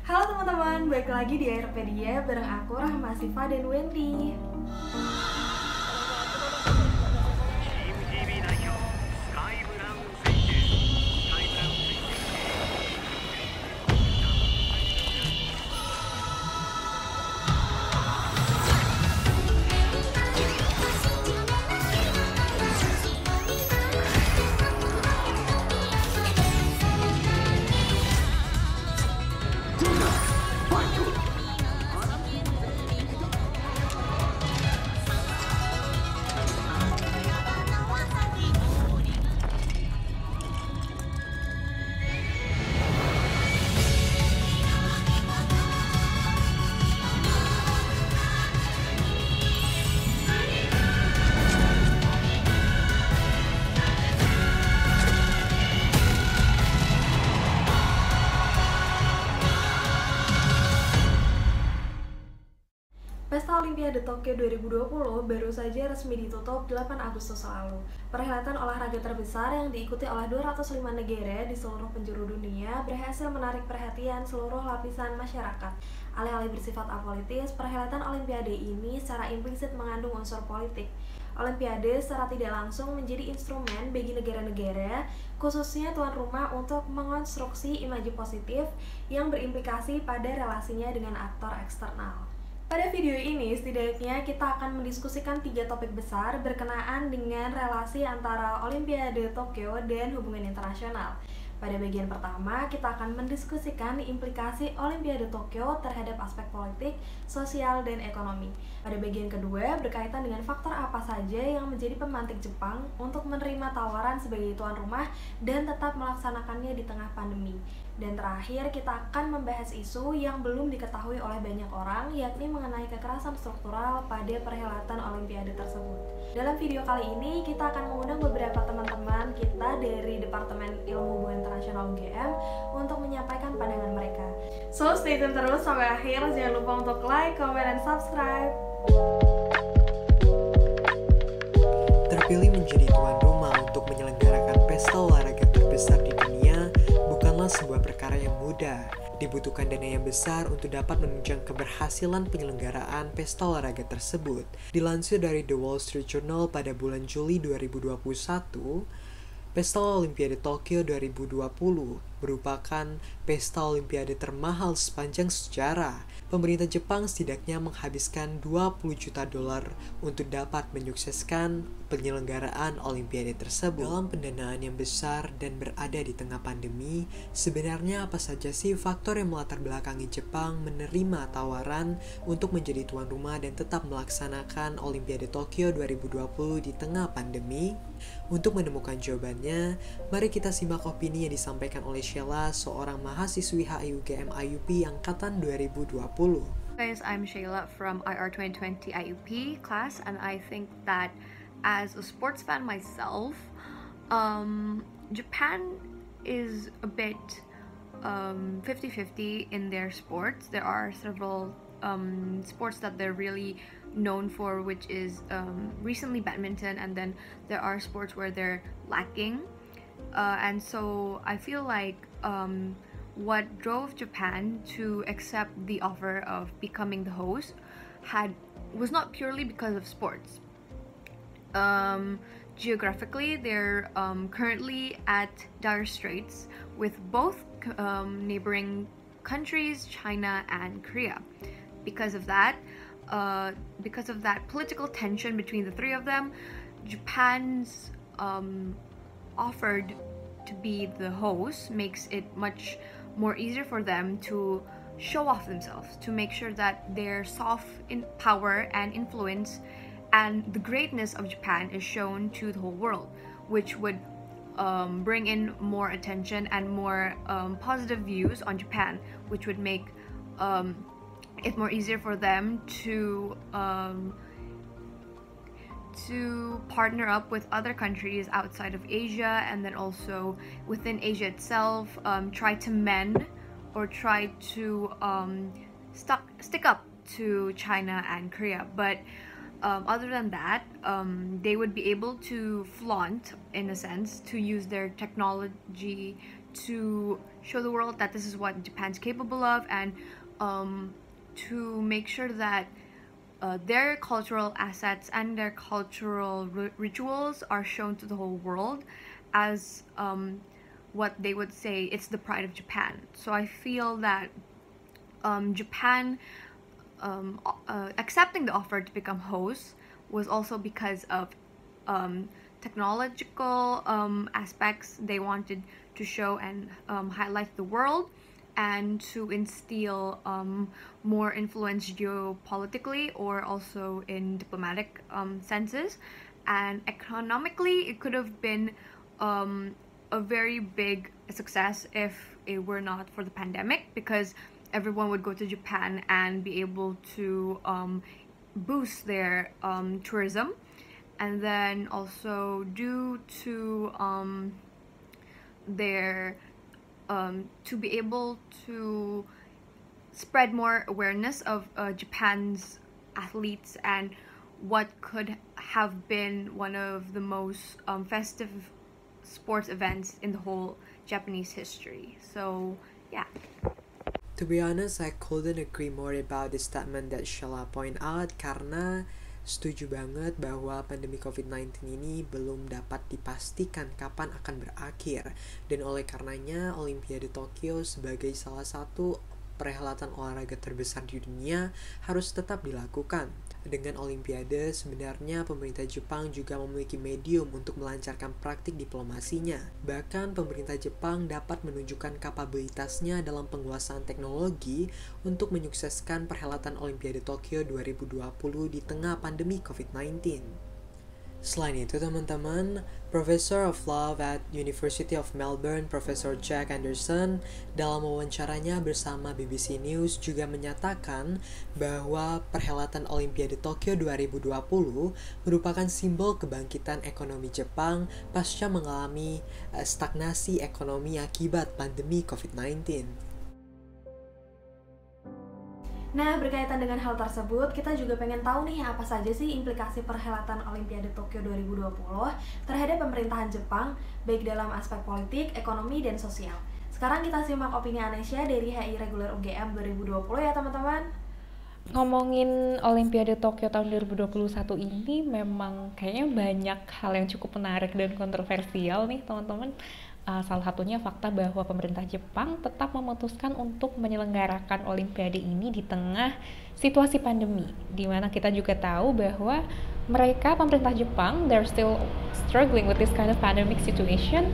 Halo teman-teman, balik lagi di Airpedia bareng aku Rahma Siva dan Wendy. Pesta Olimpiade Tokyo 2020 baru saja resmi ditutup 8 Agustus lalu. Perhelatan olahraga terbesar yang diikuti oleh 205 negara di seluruh penjuru dunia berhasil menarik perhatian seluruh lapisan masyarakat. Alih-alih bersifat apolitis, perhelatan Olimpiade ini secara implisit mengandung unsur politik. Olimpiade secara tidak langsung menjadi instrumen bagi negara-negara, khususnya tuan rumah, untuk mengonstruksi imaji positif yang berimplikasi pada relasinya dengan aktor eksternal. Pada video ini, setidaknya kita akan mendiskusikan 3 topik besar berkenaan dengan relasi antara Olimpiade Tokyo dan hubungan internasional. Pada bagian pertama, kita akan mendiskusikan implikasi Olimpiade Tokyo terhadap aspek politik, sosial, dan ekonomi. Pada bagian kedua, berkaitan dengan faktor apa saja yang menjadi pemantik Jepang untuk menerima tawaran sebagai tuan rumah dan tetap melaksanakannya di tengah pandemi. Dan terakhir, kita akan membahas isu yang belum diketahui oleh banyak orang, yakni mengenai kekerasan struktural pada perhelatan Olimpiade tersebut. Dalam video kali ini, kita akan mengundang beberapa teman-teman kita dari Departemen Ilmu Hubungan Internasional UGM untuk menyampaikan pandangan mereka. So, stay tune terus sampai akhir. Jangan lupa untuk like, comment, dan subscribe. Terpilih menjadi tuan rumah untuk menyelenggarakan pesta olahraga terbesar di dunia bukanlah sebuah perkara yang mudah. Dibutuhkan dana yang besar untuk dapat menunjang keberhasilan penyelenggaraan pesta olahraga tersebut. Dilansir dari The Wall Street Journal pada bulan Juli 2021, Pesta Olimpiade Tokyo 2020 merupakan pesta olimpiade termahal sepanjang sejarah. Pemerintah Jepang setidaknya menghabiskan 20 juta dolar untuk dapat menyukseskan penyelenggaraan olimpiade tersebut. Dalam pendanaan yang besar dan berada di tengah pandemi, sebenarnya apa saja sih faktor yang melatar belakangi Jepang menerima tawaran untuk menjadi tuan rumah dan tetap melaksanakan Olimpiade Tokyo 2020 di tengah pandemi? Untuk menemukan jawabannya, mari kita simak opini yang disampaikan oleh Sheila, seorang mahasiswi HIUGM IUP angkatan 2020. Guys, I'm Sheila from IR 2020 IUP class, and I think that as a sports fan myself, Japan is a bit 50-50 in their sports. There are several sports that they're really known for, which is recently badminton, and then there are sports where they're lacking. And so I feel like what drove Japan to accept the offer of becoming the host was not purely because of sports. Geographically, they're currently at dire straits with both neighboring countries, China and Korea. Because of that political tension between the three of them, Japan's offered to be the host makes it much more easier for them to show off themselves, to make sure that their soft power and influence and the greatness of Japan is shown to the whole world, which would bring in more attention and more positive views on Japan, which would make it more easier for them to partner up with other countries outside of Asia, and then also within Asia itself, try to mend or try to stick up to China and Korea. But other than that, they would be able to flaunt, in a sense, to use their technology to show the world that this is what Japan's capable of, and to make sure that their cultural assets and their cultural rituals are shown to the whole world as what they would say it's the pride of Japan. So I feel that Japan accepting the offer to become host was also because of technological aspects they wanted to show and highlight the world, and to instill more influence geopolitically or also in diplomatic senses. And economically, it could have been a very big success if it were not for the pandemic, because everyone would go to Japan and be able to boost their tourism. And then also due to their to be able to spread more awareness of Japan's athletes and what could have been one of the most festive sports events in the whole Japanese history. So yeah. To be honest, I couldn't agree more about the statement that Sheila point out, karena setuju banget bahwa pandemi COVID-19 ini belum dapat dipastikan kapan akan berakhir, dan oleh karenanya Olimpiade Tokyo sebagai salah satu perhelatan olahraga terbesar di dunia harus tetap dilakukan. Dengan Olimpiade, sebenarnya pemerintah Jepang juga memiliki medium untuk melancarkan praktik diplomasinya. Bahkan pemerintah Jepang dapat menunjukkan kapabilitasnya dalam penguasaan teknologi untuk menyukseskan perhelatan Olimpiade Tokyo 2020 di tengah pandemi COVID-19. Selain itu teman-teman, Professor of Law at University of Melbourne, Professor Jack Anderson, dalam wawancaranya bersama BBC News juga menyatakan bahwa perhelatan Olimpiade Tokyo 2020 merupakan simbol kebangkitan ekonomi Jepang pasca mengalami stagnasi ekonomi akibat pandemi COVID-19. Nah, berkaitan dengan hal tersebut, kita juga pengen tahu nih apa saja sih implikasi perhelatan Olimpiade Tokyo 2020 terhadap pemerintahan Jepang, baik dalam aspek politik, ekonomi, dan sosial. Sekarang kita simak opini Anesya dari HI Reguler UGM 2020 ya teman-teman. Ngomongin Olimpiade Tokyo tahun 2021 ini memang kayaknya banyak hal yang cukup menarik dan kontroversial nih teman-teman. Salah satunya fakta bahwa pemerintah Jepang tetap memutuskan untuk menyelenggarakan Olimpiade ini di tengah situasi pandemi, di mana kita juga tahu bahwa mereka, pemerintah Jepang, they're still struggling with this kind of pandemic situation,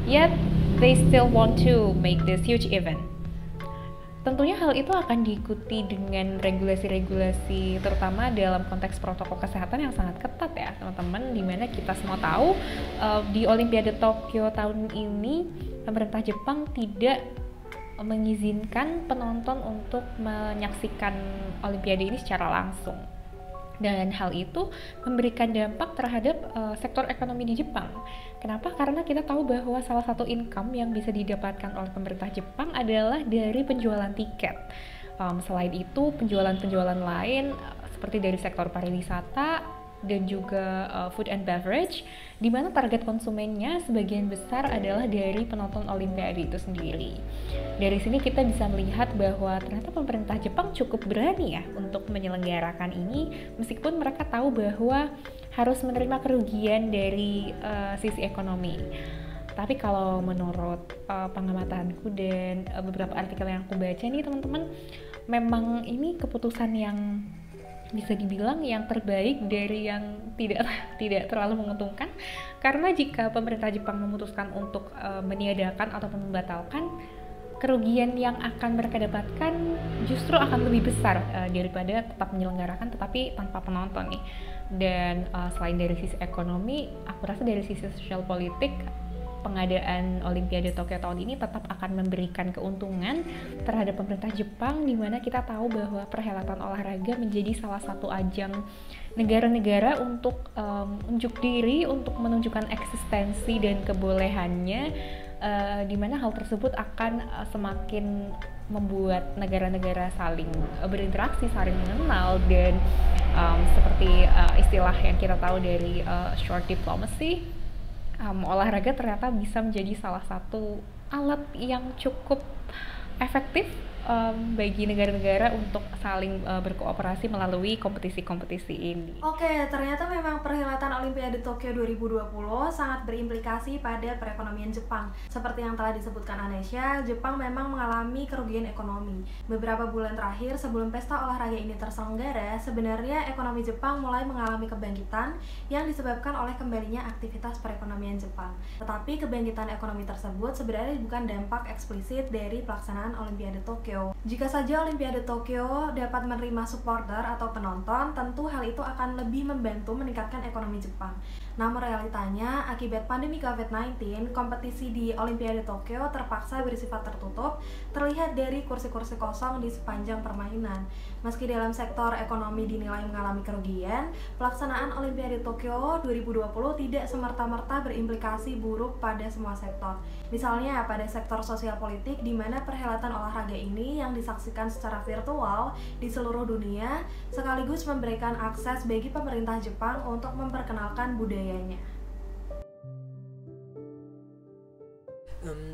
yet they still want to make this huge event. Tentunya hal itu akan diikuti dengan regulasi-regulasi, terutama dalam konteks protokol kesehatan yang sangat ketat ya teman-teman, dimana kita semua tahu di Olimpiade Tokyo tahun ini pemerintah Jepang tidak mengizinkan penonton untuk menyaksikan Olimpiade ini secara langsung. Dan hal itu memberikan dampak terhadap sektor ekonomi di Jepang. Kenapa? Karena kita tahu bahwa salah satu income yang bisa didapatkan oleh pemerintah Jepang adalah dari penjualan tiket. Selain itu, penjualan-penjualan lain seperti dari sektor pariwisata dan juga food and beverage, di mana target konsumennya sebagian besar adalah dari penonton Olimpiade itu sendiri. Dari sini kita bisa melihat bahwa ternyata pemerintah Jepang cukup berani ya untuk menyelenggarakan ini, meskipun mereka tahu bahwa harus menerima kerugian dari sisi ekonomi. Tapi kalau menurut pengamatanku dan beberapa artikel yang aku baca nih teman-teman, memang ini keputusan yang bisa dibilang yang terbaik dari yang tidak terlalu menguntungkan, karena jika pemerintah Jepang memutuskan untuk meniadakan ataupun membatalkan, kerugian yang akan mereka dapatkan justru akan lebih besar daripada tetap menyelenggarakan tetapi tanpa penonton nih. Dan selain dari sisi ekonomi, aku rasa dari sisi sosial politik, pengadaan Olimpiade Tokyo tahun ini tetap akan memberikan keuntungan terhadap pemerintah Jepang, di mana kita tahu bahwa perhelatan olahraga menjadi salah satu ajang negara-negara untuk unjuk diri, untuk menunjukkan eksistensi dan kebolehannya, di mana hal tersebut akan semakin membuat negara-negara saling berinteraksi, saling mengenal, dan seperti istilah yang kita tahu dari short diplomacy, olahraga ternyata bisa menjadi salah satu alat yang cukup efektif bagi negara-negara untuk saling berkooperasi melalui kompetisi-kompetisi ini. Oke, ternyata memang perhelatan Olimpiade Tokyo 2020 sangat berimplikasi pada perekonomian Jepang. Seperti yang telah disebutkan Anesya, Jepang memang mengalami kerugian ekonomi. Beberapa bulan terakhir sebelum pesta olahraga ini terselenggara, sebenarnya ekonomi Jepang mulai mengalami kebangkitan yang disebabkan oleh kembalinya aktivitas perekonomian Jepang. Tetapi kebangkitan ekonomi tersebut sebenarnya bukan dampak eksplisit dari pelaksanaan Olimpiade Tokyo. Jika saja Olimpiade Tokyo dapat menerima supporter atau penonton, tentu hal itu akan lebih membantu meningkatkan ekonomi Jepang. Namun realitanya, akibat pandemi COVID-19, kompetisi di Olimpiade Tokyo terpaksa bersifat tertutup, terlihat dari kursi-kursi kosong di sepanjang permainan. Meski dalam sektor ekonomi dinilai mengalami kerugian, pelaksanaan Olimpiade Tokyo 2020 tidak semerta-merta berimplikasi buruk pada semua sektor. Misalnya pada sektor sosial politik, di mana perhelatan olahraga ini yang disaksikan secara virtual di seluruh dunia, sekaligus memberikan akses bagi pemerintah Jepang untuk memperkenalkan budayanya.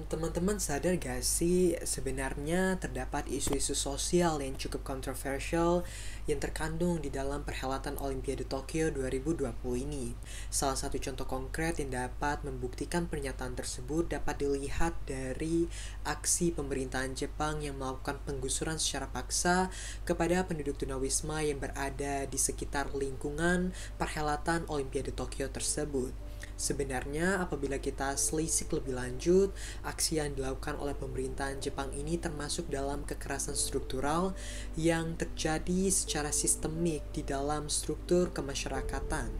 Teman-teman sadar gak sih sebenarnya terdapat isu-isu sosial yang cukup kontroversial yang terkandung di dalam perhelatan Olimpiade Tokyo 2020 ini. Salah satu contoh konkret yang dapat membuktikan pernyataan tersebut dapat dilihat dari aksi pemerintahan Jepang yang melakukan penggusuran secara paksa kepada penduduk tunawisma yang berada di sekitar lingkungan perhelatan Olimpiade Tokyo tersebut. Sebenarnya apabila kita selisik lebih lanjut, aksi yang dilakukan oleh pemerintahan Jepang ini termasuk dalam kekerasan struktural yang terjadi secara sistemik di dalam struktur kemasyarakatan.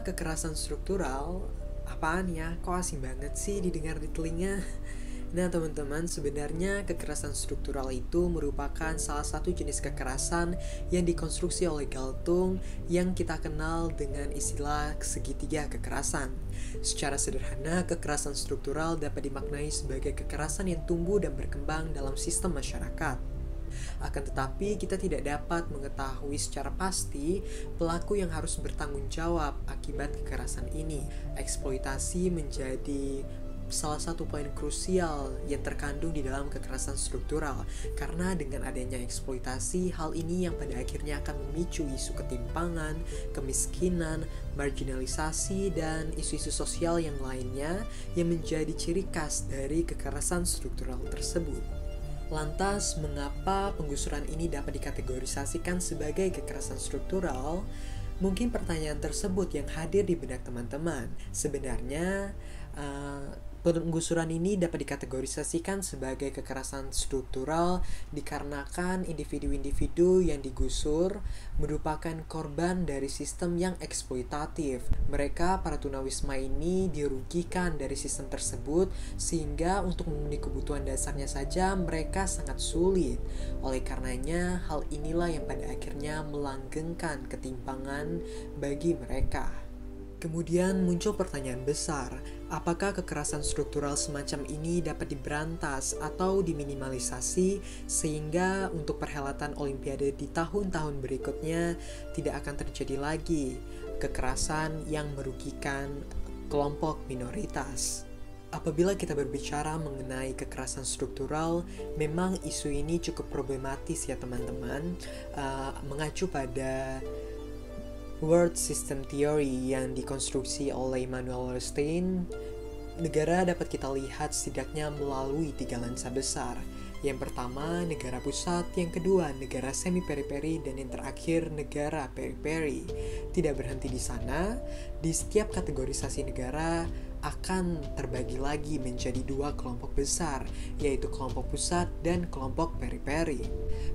Kekerasan struktural? Apaan ya? Kok asing banget sih didengar di telinga? Nah teman-teman, sebenarnya kekerasan struktural itu merupakan salah satu jenis kekerasan yang dikonstruksi oleh Galtung yang kita kenal dengan istilah segitiga kekerasan. Secara sederhana, kekerasan struktural dapat dimaknai sebagai kekerasan yang tumbuh dan berkembang dalam sistem masyarakat. Akan tetapi, kita tidak dapat mengetahui secara pasti pelaku yang harus bertanggung jawab akibat kekerasan ini. Eksploitasi menjadi salah satu poin krusial yang terkandung di dalam kekerasan struktural, karena dengan adanya eksploitasi, hal ini yang pada akhirnya akan memicu isu ketimpangan, kemiskinan, marginalisasi, dan isu-isu sosial yang lainnya yang menjadi ciri khas dari kekerasan struktural tersebut. Lantas, mengapa penggusuran ini dapat dikategorisasikan sebagai kekerasan struktural? Mungkin pertanyaan tersebut yang hadir di benak teman-teman. Sebenarnya, penggusuran ini dapat dikategorisasikan sebagai kekerasan struktural dikarenakan individu-individu yang digusur merupakan korban dari sistem yang eksploitatif. Mereka, para tunawisma ini, dirugikan dari sistem tersebut sehingga untuk memenuhi kebutuhan dasarnya saja mereka sangat sulit. Oleh karenanya, hal inilah yang pada akhirnya melanggengkan ketimpangan bagi mereka. Kemudian muncul pertanyaan besar, apakah kekerasan struktural semacam ini dapat diberantas atau diminimalisasi sehingga untuk perhelatan Olimpiade di tahun-tahun berikutnya tidak akan terjadi lagi kekerasan yang merugikan kelompok minoritas. Apabila kita berbicara mengenai kekerasan struktural, memang isu ini cukup problematis ya teman-teman, mengacu pada World System Theory yang dikonstruksi oleh Immanuel Wallerstein. Negara dapat kita lihat setidaknya melalui 3 lensa besar. Yang pertama, negara pusat, yang kedua, negara semi-periperi, dan yang terakhir, negara periperi. Tidak berhenti di sana, di setiap kategorisasi negara akan terbagi lagi menjadi 2 kelompok besar, yaitu kelompok pusat dan kelompok periperi.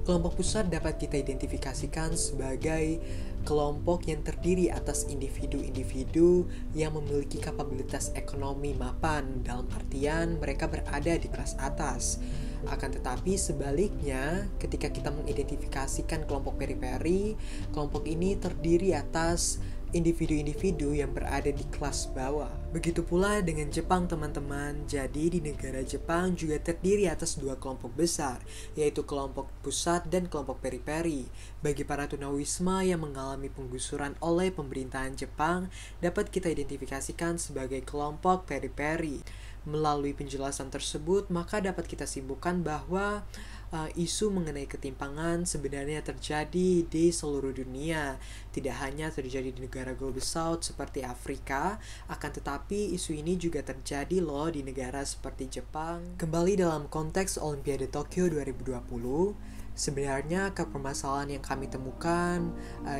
Kelompok pusat dapat kita identifikasikan sebagai kelompok yang terdiri atas individu-individu yang memiliki kapabilitas ekonomi mapan, dalam artian mereka berada di kelas atas. Akan tetapi sebaliknya, ketika kita mengidentifikasikan kelompok periperi, kelompok ini terdiri atas individu-individu yang berada di kelas bawah. Begitu pula dengan Jepang teman-teman. Jadi di negara Jepang juga terdiri atas 2 kelompok besar, yaitu kelompok pusat dan kelompok periperi. Bagi para tunawisma yang mengalami penggusuran oleh pemerintahan Jepang, dapat kita identifikasikan sebagai kelompok periperi. Melalui penjelasan tersebut, maka dapat kita simpulkan bahwa isu mengenai ketimpangan sebenarnya terjadi di seluruh dunia. Tidak hanya terjadi di negara Global South seperti Afrika, akan tetapi isu ini juga terjadi loh di negara seperti Jepang. Kembali dalam konteks Olimpiade Tokyo 2020, sebenarnya permasalahan yang kami temukan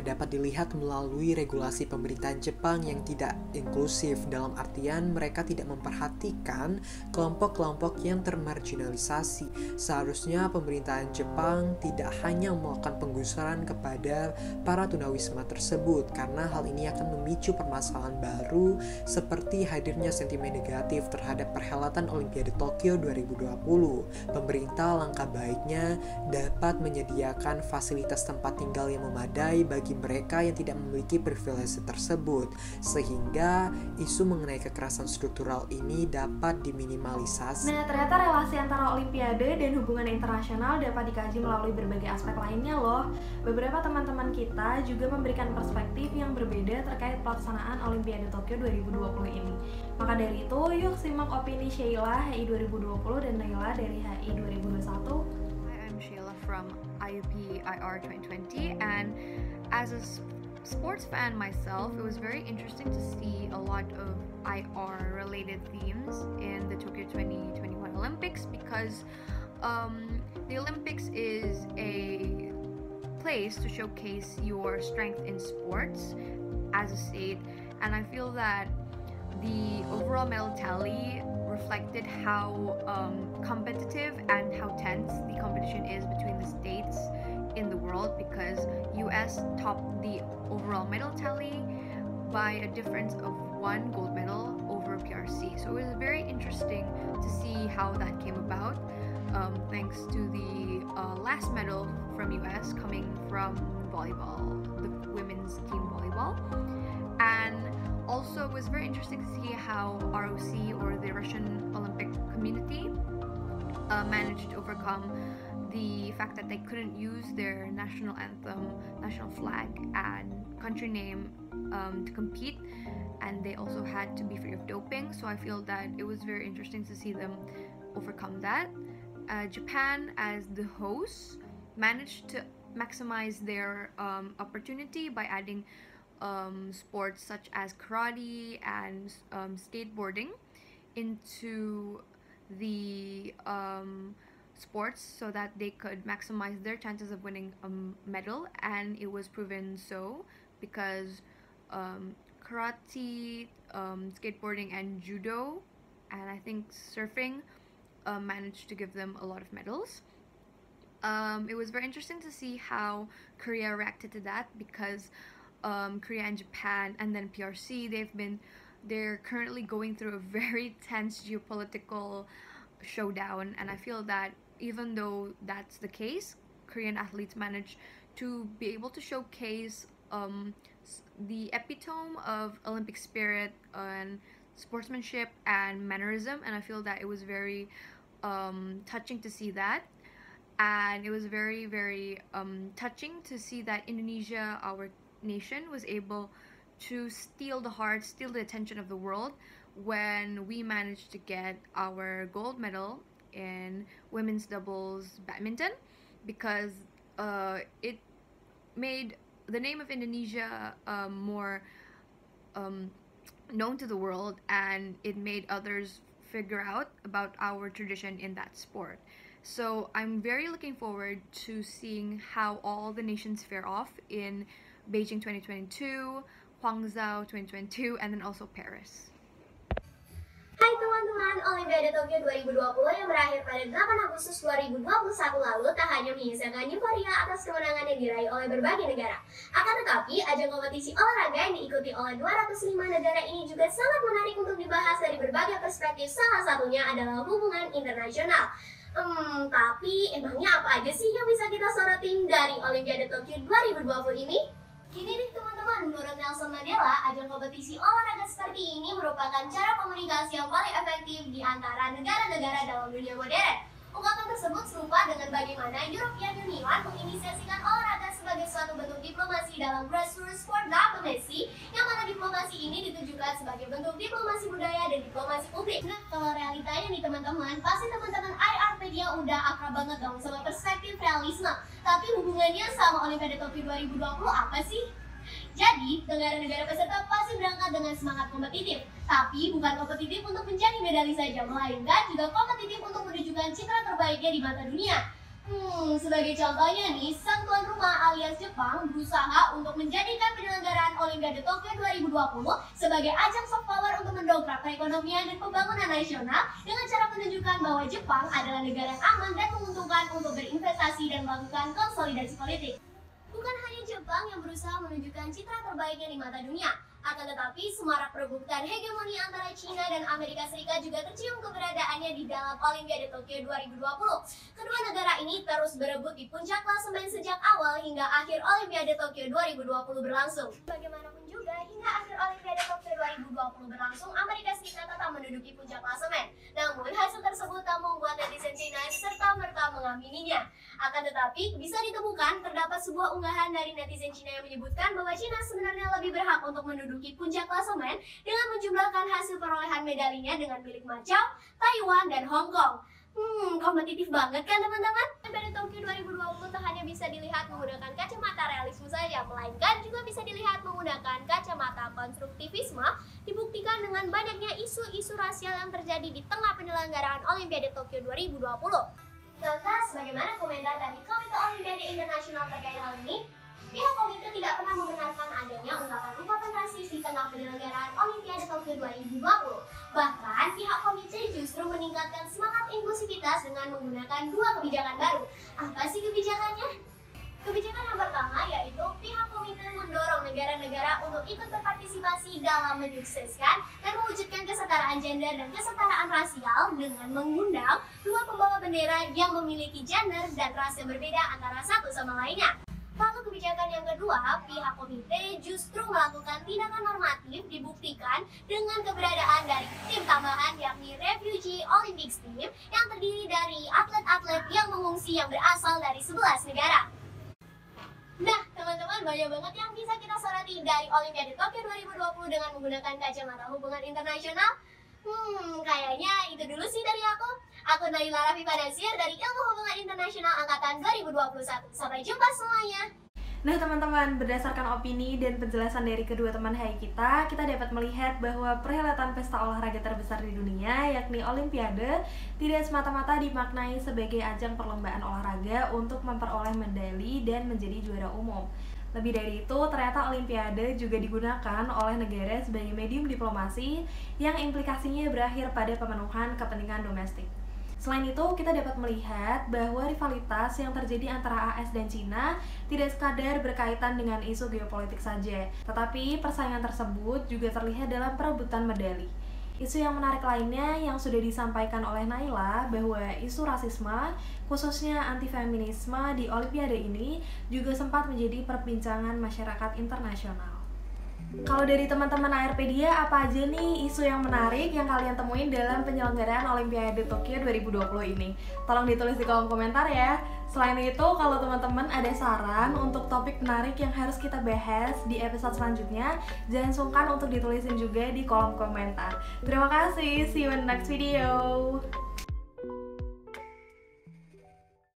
dapat dilihat melalui regulasi pemerintahan Jepang yang tidak inklusif, dalam artian mereka tidak memperhatikan kelompok-kelompok yang termarginalisasi. Seharusnya pemerintahan Jepang tidak hanya melakukan penggusuran kepada para tunawisma tersebut, karena hal ini akan memicu permasalahan baru seperti hadirnya sentimen negatif terhadap perhelatan Olimpiade Tokyo 2020. Pemerintah langkah baiknya dapat menyediakan fasilitas tempat tinggal yang memadai bagi mereka yang tidak memiliki privilege tersebut, sehingga isu mengenai kekerasan struktural ini dapat diminimalisasi. Nah, ternyata relasi antara Olimpiade dan hubungan internasional dapat dikaji melalui berbagai aspek lainnya loh. Beberapa teman-teman kita juga memberikan perspektif yang berbeda terkait pelaksanaan Olimpiade Tokyo 2020 ini. Maka dari itu, yuk simak opini Sheila HI 2020 dan Naila dari HI 2021. Sheila from IUP IR 2020, and as a sports fan myself, it was very interesting to see a lot of IR related themes in the Tokyo 2021 Olympics, because the Olympics is a place to showcase your strength in sports as a state, and I feel that the overall medal tally reflected how competitive and how tense the competition is between the states in the world, because US topped the overall medal tally by a difference of 1 gold medal over PRC. So it was very interesting to see how that came about, thanks to the last medal from US coming from volleyball, the women's team volleyball. And also, it was very interesting to see how ROC, or the Russian Olympic Committee, managed to overcome the fact that they couldn't use their national anthem, national flag, and country name to compete, and they also had to be free of doping. So I feel that it was very interesting to see them overcome that. Japan, as the host, managed to maximize their opportunity by adding sports such as karate and skateboarding into the sports, so that they could maximize their chances of winning a medal, and it was proven so, because karate, skateboarding, and judo, and I think surfing managed to give them a lot of medals. It was very interesting to see how Korea reacted to that, because Korea and Japan, and then PRC, they're currently going through a very tense geopolitical showdown, and I feel that even though that's the case, Korean athletes managed to be able to showcase the epitome of Olympic spirit and sportsmanship and mannerism, and I feel that it was very touching to see that. And it was very, very touching to see that Indonesia, our nation, was able to steal the attention of the world when we managed to get our gold medal in women's doubles badminton, because it made the name of Indonesia more known to the world, and it made others figure out about our tradition in that sport. So I'm very looking forward to seeing how all the nations fare off in Beijing 2022, Hangzhou 2022, and then also Paris. Hai teman-teman, Olimpiade Tokyo 2020 yang berakhir pada 8 Agustus 2021 lalu tak hanya menyisakan euforia atas kemenangan yang diraih oleh berbagai negara. Akan tetapi, ajang kompetisi olahraga yang diikuti oleh 205 negara ini juga sangat menarik untuk dibahas dari berbagai perspektif, salah satunya adalah hubungan internasional. Tapi emangnya apa aja sih yang bisa kita sorotin dari Olimpiade Tokyo 2020 ini? Gini nih teman-teman, menurut Nelson Mandela, ajang kompetisi olahraga seperti ini merupakan cara komunikasi yang paling efektif di antara negara-negara dalam dunia modern. Ungkapan tersebut serupa dengan bagaimana European Union menginisiasikan olahraga sebagai suatu bentuk diplomasi dalam grassroots for diplomacy, yang mana diplomasi ini ditujukan sebagai bentuk diplomasi budaya dan diplomasi publik. Nah, kalau realitanya nih teman-teman, pasti teman-teman IRpedia udah akrab banget dong sama perspektif realisme. Tapi hubungannya sama Olimpiade Tokyo 2020 apa sih? Jadi, negara-negara peserta pasti berangkat dengan semangat kompetitif. Tapi bukan kompetitif untuk mencari medali saja, melainkan juga kompetitif untuk menunjukkan citra terbaiknya di mata dunia. Sebagai contohnya nih, sang tuan rumah alias Jepang berusaha untuk menjadikan penyelenggaraan Olimpiade Tokyo 2020 sebagai ajang soft power untuk mendongkrak perekonomian dan pembangunan nasional dengan cara menunjukkan bahwa Jepang adalah negara yang aman dan menguntungkan untuk berinvestasi dan melakukan konsolidasi politik. Bukan hanya Jepang yang berusaha menunjukkan citra terbaiknya di mata dunia, akan tetapi semarak perebutan hegemoni antara China dan Amerika Serikat juga tercium keberadaannya di dalam Olimpiade Tokyo 2020. Kedua negara ini terus berebut di puncak klasemen sejak awal hingga akhir Olimpiade Tokyo 2020 berlangsung. Bagaimanapun juga, hingga akhir Olimpiade Tokyo 2020 berlangsung, Amerika Serikat tetap menduduki puncak klasemen. Namun, hasil tersebut tak membuat netizen China serta-merta mengamininya. Akan tetapi, bisa ditemukan terdapat sebuah unggahan dari netizen China yang menyebutkan bahwa China sebenarnya lebih berhak untuk menduduki puncak klasemen dengan menjumlahkan hasil perolehan medalinya dengan milik Macau, Taiwan, dan Hong Kong. Kompetitif banget kan teman-teman? Olimpiade Tokyo 2020 tak hanya bisa dilihat menggunakan kacamata realisme saja, melainkan juga bisa dilihat menggunakan kacamata konstruktivisme, dibuktikan dengan banyaknya isu-isu rasial yang terjadi di tengah penyelenggaraan Olimpiade Tokyo 2020. Lantas, bagaimana komentar dari Komite Olimpiade Internasional terkait hal ini? Pihak komite tidak pernah membenarkan adanya ungkapan-ungkapan rasis di tengah penyelenggaraan Olimpiade Tokyo 2020. Bahkan, pihak komite justru meningkatkan semangat inklusivitas dengan menggunakan dua kebijakan baru. Apa sih kebijakannya? Kebijakan yang pertama yaitu pihak komite mendorong negara-negara untuk ikut berpartisipasi dalam menyukseskan dan mewujudkan kesetaraan gender dan kesetaraan rasial dengan mengundang dua pembawa bendera yang memiliki gender dan ras yang berbeda antara satu sama lainnya. Lalu kebijakan yang kedua, pihak komite justru melakukan tindakan normatif dibuktikan dengan keberadaan dari tim tambahan yakni Refugee Olympics Team yang terdiri dari atlet-atlet yang mengungsi yang berasal dari 11 negara. Nah, teman-teman, banyak banget yang bisa kita soroti dari Olimpiade Tokyo 2020 dengan menggunakan kacamata hubungan internasional. Kayaknya itu dulu sih dari aku. Aku Naila Rafifa Nasir dari Ilmu Hubungan Internasional Angkatan 2021. Sampai jumpa semuanya. Nah teman-teman, berdasarkan opini dan penjelasan dari kedua teman hai kita dapat melihat bahwa perhelatan pesta olahraga terbesar di dunia, yakni Olimpiade, tidak semata-mata dimaknai sebagai ajang perlombaan olahraga untuk memperoleh medali dan menjadi juara umum. Lebih dari itu, ternyata Olimpiade juga digunakan oleh negara sebagai medium diplomasi yang implikasinya berakhir pada pemenuhan kepentingan domestik. Selain itu, kita dapat melihat bahwa rivalitas yang terjadi antara AS dan Cina tidak sekadar berkaitan dengan isu geopolitik saja, tetapi persaingan tersebut juga terlihat dalam perebutan medali. Isu yang menarik lainnya yang sudah disampaikan oleh Naila bahwa isu rasisme, khususnya anti-feminisme di Olimpiade ini juga sempat menjadi perbincangan masyarakat internasional. Kalau dari teman-teman IRpedia, apa aja nih isu yang menarik yang kalian temuin dalam penyelenggaraan Olimpiade Tokyo 2020 ini? Tolong ditulis di kolom komentar ya. Selain itu, kalau teman-teman ada saran untuk topik menarik yang harus kita bahas di episode selanjutnya, jangan sungkan untuk ditulisin juga di kolom komentar. Terima kasih, see you in the next video.